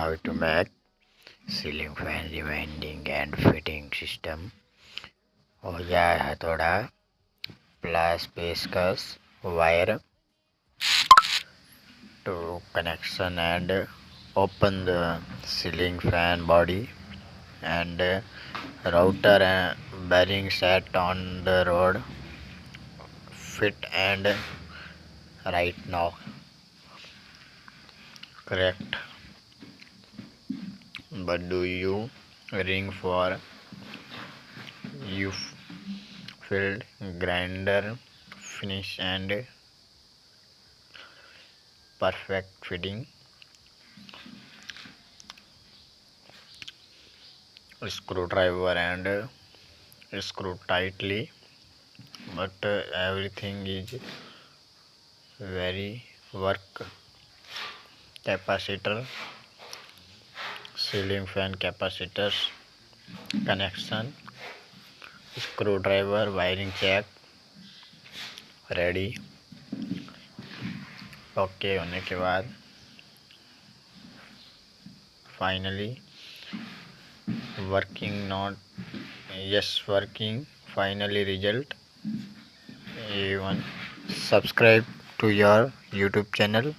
how to make ceiling fan rewinding and fitting system. औजार हथौड़ा plus पेचकस wire to connection and open the ceiling fan body and router and bearing set on the road fit and right now correct. But do you ring for you filled grinder finish and perfect fitting? Screwdriver and screw tightly, but everything is very work. Capacitor, ceiling fan capacitors connection, screwdriver wiring check ready. Okay होने के बाद finally working not yes working finally result A1. Subscribe to your YouTube channel.